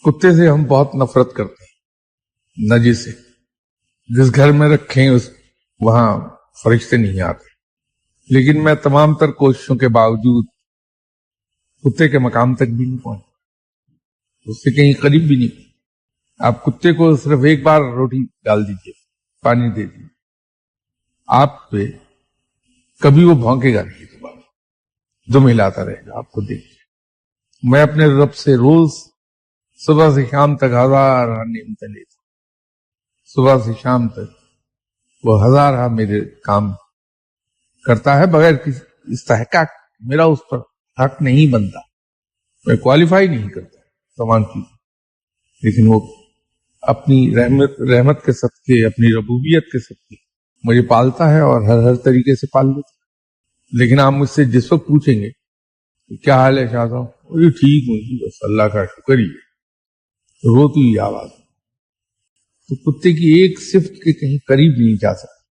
کتے سے ہم بہت نفرت کرتے ہیں، نجس سے، جس گھر میں رکھیں وہاں فرشتے نہیں آتے، لیکن میں تمام تر کوششوں کے باوجود کتے کے مقام تک بھی نہیں پہنچا، اس سے کہیں قریب بھی نہیں۔ آپ کتے کو صرف ایک بار روٹی ڈال دیجئے، پانی دے دیجئے، آپ پہ کبھی وہ بھونکے گا نہیں، دم ہلاتا رہے گا، آپ کو دیکھیے۔ میں اپنے رب سے روز صبح سے شام تک ہزار نعمتیں لیتا ہوں، صبح سے شام تک وہ ہزار میرے کام کرتا ہے بغیر کسی استحقاق، میرا اس پر حق نہیں بنتا، میں کوالیفائی نہیں کرتا تمام چیز، لیکن وہ اپنی رحمت کے صدقے، اپنی ربوبیت کے صدقے مجھے پالتا ہے اور ہر طریقے سے پال لیتا ہے۔ لیکن آپ مجھ سے جس وقت پوچھیں گے کہ کیا حال ہے شاہ صاحب، یہ ٹھیک ہوں جی، بس اللہ کا شکر ہی ہے، روتی ہوئی آواز۔ تو کتے کی ایک صفت کے کہیں قریب نہیں جا سکتا،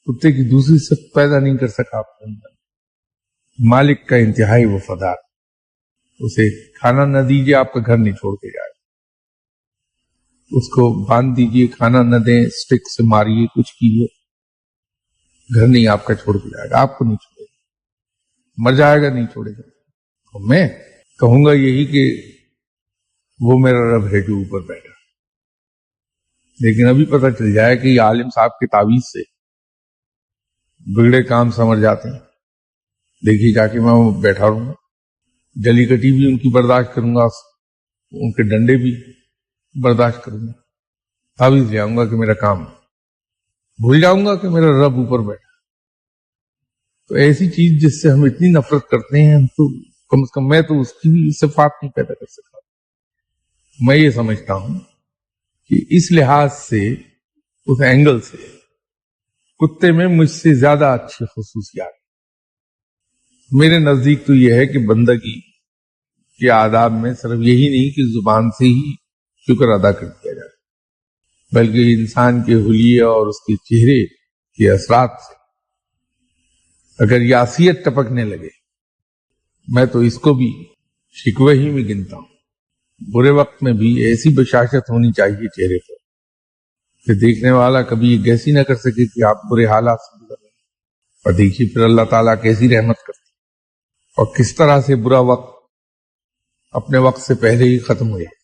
کتے کی دوسری صفت پیدا نہیں کر سکا آپ کے اندر، مالک کا انتہائی وفادار، اسے کھانا نہ دیجیے آپ کا گھر نہیں چھوڑ کے جائے، اس کو باندھ دیجیے، کھانا نہ دیں، سٹک سے ماریے، کچھ کیجیے، گھر نہیں آپ کا چھوڑ کے جائے گا، آپ کو نہیں چھوڑے گا، مر جائے گا نہیں چھوڑے گا۔ تو میں کہوں گا یہی کہ وہ میرا رب ہے جو اوپر بیٹھا، لیکن ابھی پتہ چل جائے کہ یہ عالم صاحب کی تعویذ سے بگڑے کام سمجھ جاتے ہیں، دیکھیے جا کے میں بیٹھا رہوں گا، جلی کٹی بھی ان کی برداشت کروں گا، ان کے ڈنڈے بھی برداشت کروں گا، تعویذ لے آؤں گا کہ میرا کام، بھول جاؤں گا کہ میرا رب اوپر بیٹھا۔ تو ایسی چیز جس سے ہم اتنی نفرت کرتے ہیں، ہم تو کم از کم میں تو اس کی بھی صفات نہیں پیدا کر سکتا۔ میں یہ سمجھتا ہوں کہ اس لحاظ سے، اس اینگل سے، کتے میں مجھ سے زیادہ اچھی خصوصیات میرے نزدیک تو یہ ہے کہ بندگی کے آداب میں صرف یہی نہیں کہ زبان سے ہی شکر ادا کر دیا جائے، بلکہ انسان کے حلیے اور اس کے چہرے کے اثرات سے اگر یاسیت ٹپکنے لگے، میں تو اس کو بھی شکوے ہی میں گنتا ہوں۔ برے وقت میں بھی ایسی بشاشت ہونی چاہیے چہرے پر کہ دیکھنے والا کبھی یہ گیسی نہ کر سکے کہ آپ برے حالات سے گزر رہے ہیں، اور دیکھیے پھر اللہ تعالیٰ کیسی رحمت کرتے اور کس طرح سے برا وقت اپنے وقت سے پہلے ہی ختم ہو جائے۔